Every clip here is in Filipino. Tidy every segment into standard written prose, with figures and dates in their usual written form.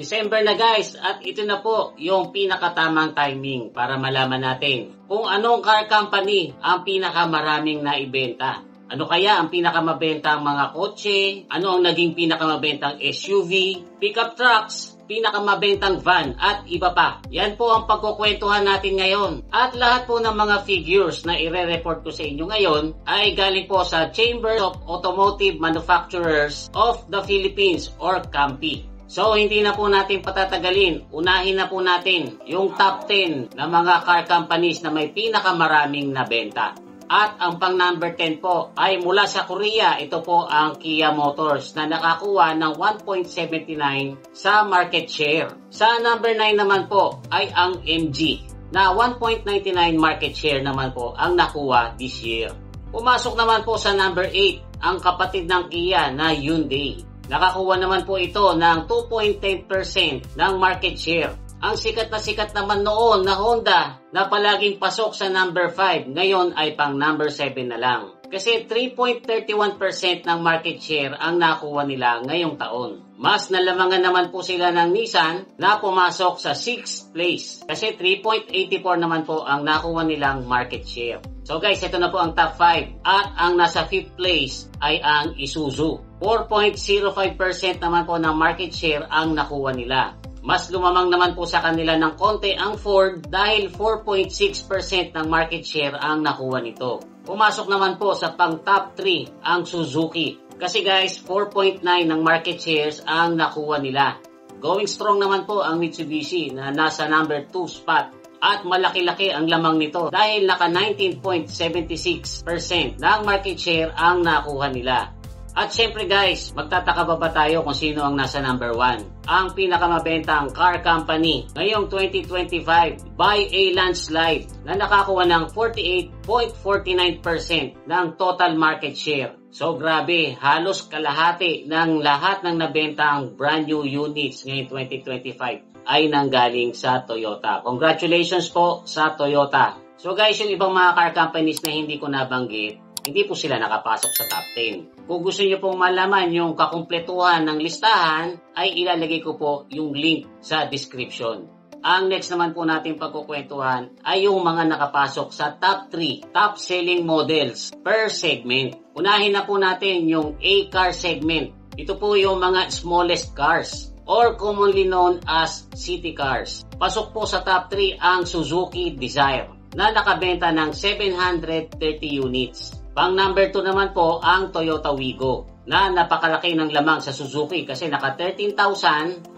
December na guys, at ito na po yung pinakatamang timing para malaman natin kung anong car company ang pinakamaraming naibenta. Ano kaya ang pinakamabentang mga kotse? Ano ang naging pinakamabentang SUV, pickup trucks, pinakamabentang van at iba pa. Yan po ang pagkukwentuhan natin ngayon. At lahat po ng mga figures na ire-report ko sa inyo ngayon ay galing po sa Chamber of Automotive Manufacturers of the Philippines or CAMPI. So, hindi na po natin patatagalin. Unahin na po natin yung top 10 na mga car companies na may pinakamaraming nabenta. At ang pang number 10 po ay mula sa Korea. Ito po ang Kia Motors na nakakuha ng 1.79 sa market share. Sa number 9 naman po ay ang MG na 1.99 market share naman po ang nakuha this year. Pumasok naman po sa number 8 ang kapatid ng Kia na Hyundai. Nakakuha naman po ito ng 2.10% ng market share. Ang sikat naman noon na Honda na palaging pasok sa number 5, ngayon ay pang number 7 na lang. Kasi 3.31% ng market share ang nakuha nila ngayong taon. Mas nalamangan naman po sila ng Nissan na pumasok sa 6th place. Kasi 3.84 naman po ang nakuha nilang market share. So guys, ito na po ang top 5. At ang nasa 5th place ay ang Isuzu. 4.05% naman po ng market share ang nakuha nila. Mas lumamang naman po sa kanila ng konti ang Ford dahil 4.6% ng market share ang nakuha nito. Pumasok naman po sa pang top 3 ang Suzuki. Kasi guys, 4.9 ng market shares ang nakuha nila. Going strong naman po ang Mitsubishi na nasa number 2 spot. At malaki-laki ang lamang nito dahil naka 19.76% ng market share ang nakuha nila. At syempre guys, magtataka ba tayo kung sino ang nasa number 1? Ang pinakamabentang car company ngayong 2025 by a landslide na nakakuha ng 48.49% ng total market share. So grabe, halos kalahati ng lahat ng nabentang brand new units ngayong 2025 ay nanggaling sa Toyota. Congratulations po sa Toyota. So guys, yung ibang mga car companies na hindi ko nabanggit, hindi po sila nakapasok sa top 10. Kung gusto niyo pong malaman yung kakumpletuhan ng listahan, ay ilalagay ko po yung link sa description. Ang next naman po natin pagkukwentuhan ay yung mga nakapasok sa top 3 top selling models per segment. Unahin na po natin yung A-car segment. Ito po yung mga smallest cars or commonly known as city cars. Pasok po sa top 3 ang Suzuki Dzire na nakabenta ng 730 units. Pang number 2 naman po ang Toyota Wigo na napakalaki ng lamang sa Suzuki kasi naka 13,240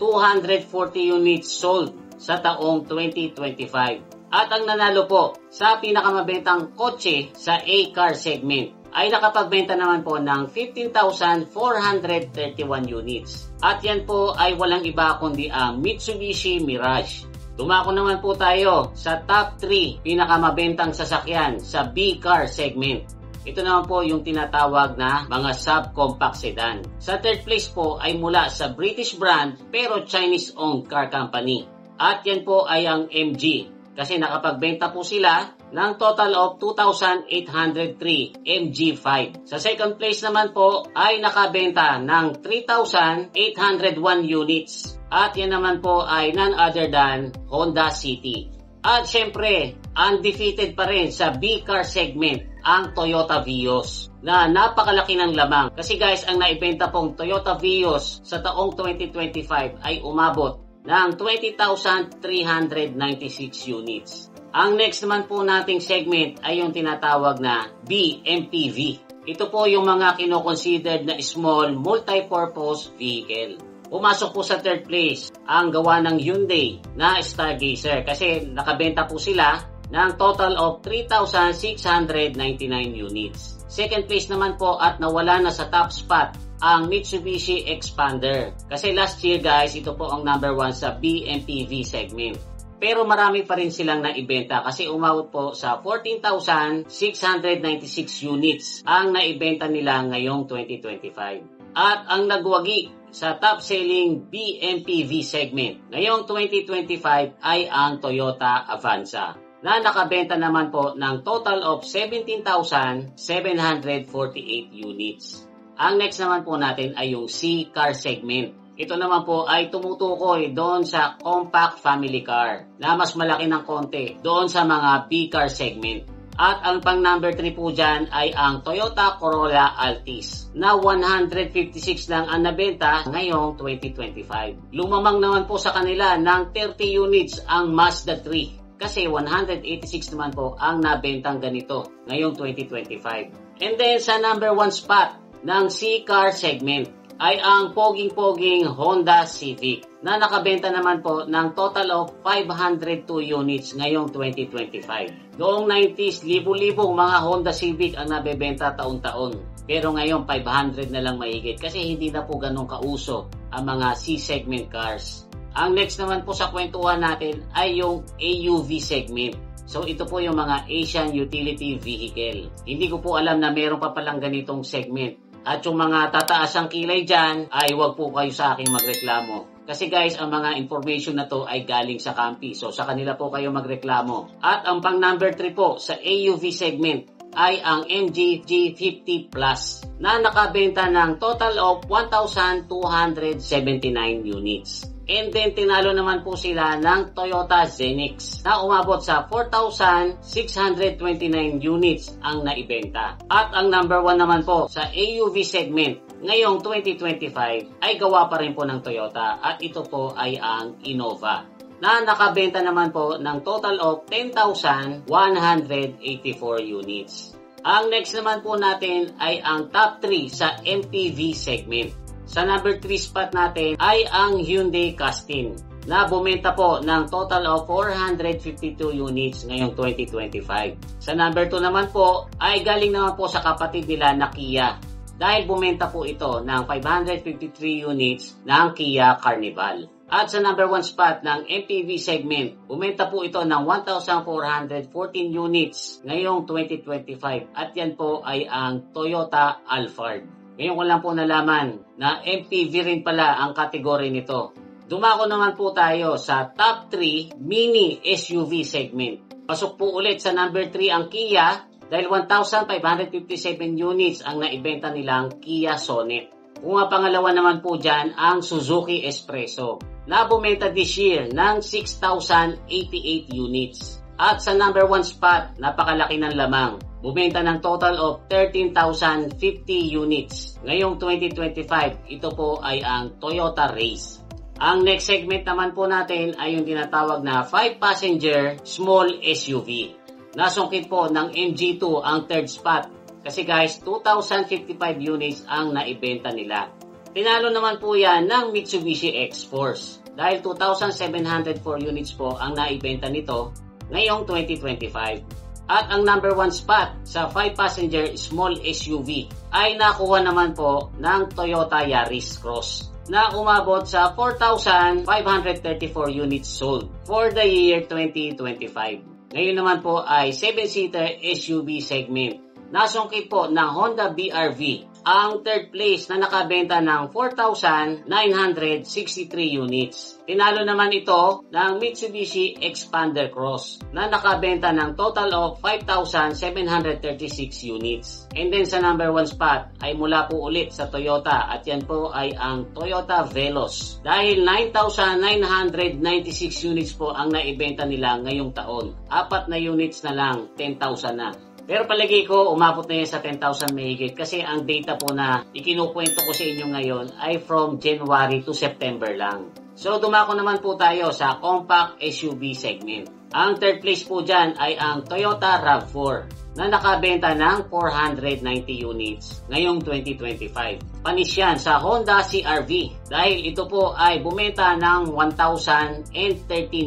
units sold sa taong 2025. At ang nanalo po sa pinakamabentang kotse sa A-car segment ay nakapagbenta naman po ng 15,431 units. At yan po ay walang iba kundi ang Mitsubishi Mirage. Dumako naman po tayo sa top 3 pinakamabentang sasakyan sa B-car segment. Ito naman po yung tinatawag na mga subcompact sedan. Sa third place po ay mula sa British brand pero Chinese-owned car company. At yan po ay ang MG kasi nakapagbenta po sila ng total of 2,803 MG5. Sa second place naman po ay nakabenta ng 3,801 units. At yan naman po ay none other than Honda City. At syempre, undefeated pa rin sa B-car segment ang Toyota Vios na napakalaki ng lamang. Kasi guys, ang naibenta pong Toyota Vios sa taong 2025 ay umabot ng 20,396 units. Ang next naman po nating segment ay yung tinatawag na BMPV. Ito po yung mga kinoconsidered na small multi-purpose vehicle. Pumasok po sa third place ang gawa ng Hyundai na Stargazer kasi nakabenta po sila ng total of 3,699 units. Second place naman po at nawala na sa top spot ang Mitsubishi Expander. Kasi last year guys, ito po ang number 1 sa BMPV segment. Pero marami pa rin silang naibenta kasi umabot po sa 14,696 units ang naibenta nila ngayong 2025. At ang nagwagi sa top-selling BMPV segment ngayong 2025 ay ang Toyota Avanza na nakabenta naman po ng total of 17,748 units. Ang next naman po natin ay yung C-car segment. Ito naman po ay tumutukoy doon sa compact family car na mas malaki ng konti doon sa mga B-car segment. At ang pang number 3 po dyan ay ang Toyota Corolla Altis na 156 lang ang nabenta ngayong 2025. Lumamang naman po sa kanila ng 30 units ang Mazda 3 kasi 186 naman po ang nabentang ganito ngayong 2025. And then sa number 1 spot ng C-car segment ay ang poging-poging Honda Civic na nakabenta naman po ng total of 502 units ngayong 2025. Noong 90s, libo-libong mga Honda Civic ang nabebenta taon-taon. Pero ngayon, 500 na lang mahigit kasi hindi na po ganun kauso ang mga C-segment cars. Ang next naman po sa kwentuhan natin ay yung AUV segment. So ito po yung mga Asian Utility Vehicle. Hindi ko po alam na meron pa palang ganitong segment. At yung mga tataas ang kilay dyan, ay huwag po kayo sa aking magreklamo. Kasi guys, ang mga information na to ay galing sa Campi. So sa kanila po kayo magreklamo. At ang pang number 3 po sa AUV segment ay ang MG G50 Plus na nakabenta ng total of 1,279 units. And then tinalo naman po sila ng Toyota Zenix na umabot sa 4,629 units ang naibenta. At ang number 1 naman po sa AUV segment ngayong 2025 ay gawa pa rin po ng Toyota at ito po ay ang Innova na nakabenta naman po ng total of 10,184 units. Ang next naman po natin ay ang top 3 sa MPV segment. Sa number 3 spot natin ay ang Hyundai Castin na bumenta po ng total of 452 units ngayong 2025. Sa number 2 naman po ay galing naman po sa kapatid nila na Kia dahil bumenta po ito ng 553 units ng Kia Carnival. At sa number 1 spot ng MPV segment, bumenta po ito ng 1,414 units ngayong 2025 at yan po ay ang Toyota Alphard. Ngayon ko lang po nalaman na MPV rin pala ang kategory nito. Dumako naman po tayo sa top 3 mini SUV segment. Pasok po ulit sa number 3 ang Kia dahil 1,557 units ang naibenta nilang Kia Sonet. Kung pangalawa naman po dyan ang Suzuki Espresso na bumenta this year ng 6,088 units. At sa number 1 spot, napakalaki ng lamang. Bumenta ng total of 13,050 units. Ngayong 2025, ito po ay ang Toyota Race. Ang next segment naman po natin ay yung tinatawag na 5-passenger small SUV. Nasungkit po ng MG2 ang third spot. Kasi guys, 2,055 units ang naibenta nila. Tinalo naman po yan ng Mitsubishi X-Force. Dahil 2,704 units po ang naibenta nito ngayong 2025. At ang number 1 spot sa 5-passenger small SUV ay nakuha naman po ng Toyota Yaris Cross na umabot sa 4,534 units sold for the year 2025. Ngayon naman po ay 7-seater SUV segment. Nasungkit po ng Honda BR-V ang third place na nakabenta ng 4,963 units. Tinalo naman ito ng Mitsubishi Xpander Cross na nakabenta ng total of 5,736 units. And then sa number 1 spot ay mula po ulit sa Toyota at yan po ay ang Toyota Veloz. Dahil 9,996 units po ang naibenta nila ngayong taon. 4 na units na lang, 10,000 na. Pero palagi ko, umabot na yan sa 10,000 mahigit kasi ang data po na ikinukwento ko sa inyo ngayon ay from January to September lang. So dumako naman po tayo sa compact SUV segment. Ang third place po dyan ay ang Toyota RAV4 na nakabenta ng 490 units ngayong 2025. Panis yan sa Honda CR-V dahil ito po ay bumenta ng 1,013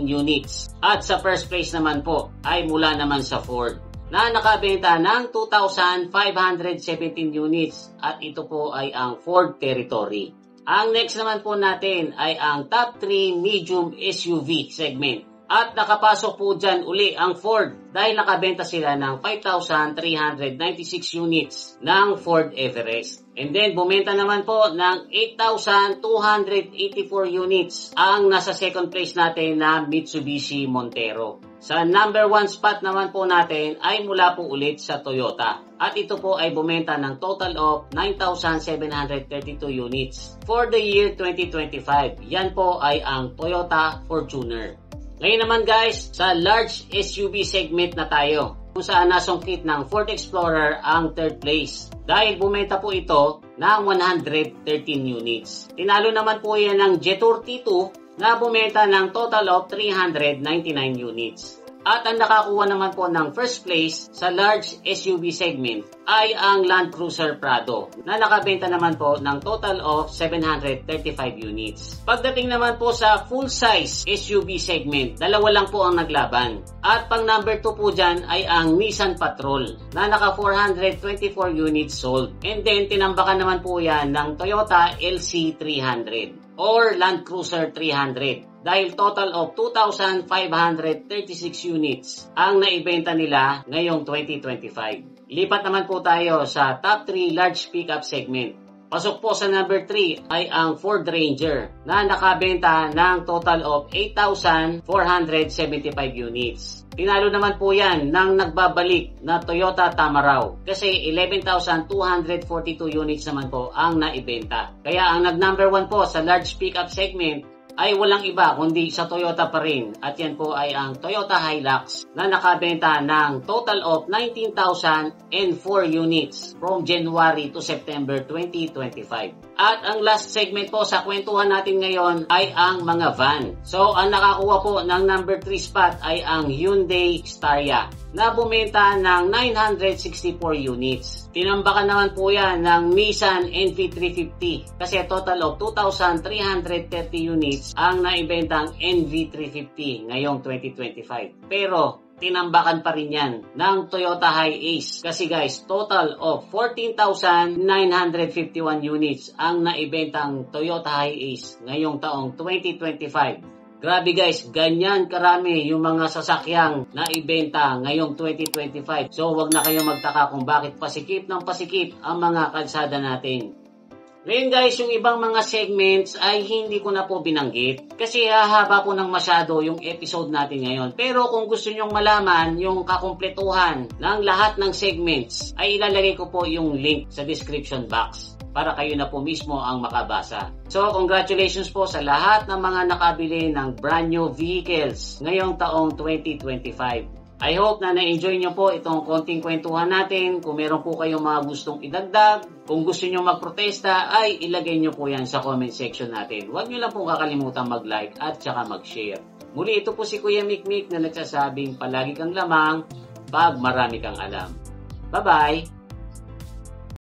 units. At sa first place naman po ay mula naman sa Ford na nakabenta ng 2,517 units at ito po ay ang Ford Territory. Ang next naman po natin ay ang top 3 medium SUV segment. At nakapasok po dyan uli ang Ford dahil nakabenta sila ng 5,396 units ng Ford Everest. And then bumenta naman po ng 8,284 units ang nasa second place natin na Mitsubishi Montero. Sa number 1 spot naman po natin ay mula po ulit sa Toyota. At ito po ay bumenta ng total of 9,732 units for the year 2025. Yan po ay ang Toyota Fortuner. Ngayon naman guys, sa large SUV segment na tayo, kung saan nasungkit ng Ford Explorer ang 3rd place. Dahil bumenta po ito ng 113 units. Tinalo naman po yan ng Jetour T2 na bumenta ng total of 399 units. At ang nakakuha naman po ng first place sa large SUV segment ay ang Land Cruiser Prado na nakabenta naman po ng total of 735 units. Pagdating naman po sa full-size SUV segment, dalawa lang po ang naglaban. At pang number 2 po dyan ay ang Nissan Patrol na naka 424 units sold. And then tinambakan naman po yan ng Toyota LC300 or Land Cruiser 300. Dahil total of 2,536 units ang naibenta nila ngayong 2025. Lipat naman po tayo sa top 3 large pickup segment. Pasok po sa number 3 ay ang Ford Ranger na nakabenta ng total of 8,475 units. Tinalo naman po yan ng nagbabalik na Toyota Tamaraw kasi 11,242 units naman po ang naibenta. Kaya ang nag-number 1 po sa large pickup segment ay walang iba kundi sa Toyota pa rin at yan po ay ang Toyota Hilux na nakabenta ng total of 19,004 units from January to September 2025. At ang last segment po sa kwentuhan natin ngayon ay ang mga van. So ang nakakuha po ng number 3 spot ay ang Hyundai Staria na bumenta ng 964 units. Tinambakan naman po yan ng Nissan NV350 kasi total of 2,330 units ang naibentang NV350 ngayong 2025. Pero tinambakan pa rin yan ng Toyota Hiace kasi guys, total of 14,951 units ang naibentang Toyota Hiace ngayong taong 2025. Grabe guys, ganyan karami yung mga sasakyang na ibenta ngayong 2025. So wag na kayong magtaka kung bakit pasikip ng pasikip ang mga kalsada natin. Ngayon guys, yung ibang mga segments ay hindi ko na po binanggit kasi hahaba po ng masyado yung episode natin ngayon. Pero kung gusto nyong malaman yung kakumpletuhan ng lahat ng segments, ay ilalagay ko po yung link sa description box para kayo na po mismo ang makabasa. So, congratulations po sa lahat ng mga nakabili ng brand new vehicles ngayong taong 2025. I hope na na-enjoy nyo po itong konting kwentuhan natin. Kung meron po kayong mga gustong idagdag, kung gusto nyo magprotesta, ay ilagay nyo po yan sa comment section natin. Huwag nyo lang po kakalimutan mag-like at saka mag-share. Muli, ito po si Kuya Mikmik na nagsasabing palagi kang lamang pag marami kang alam. Bye-bye!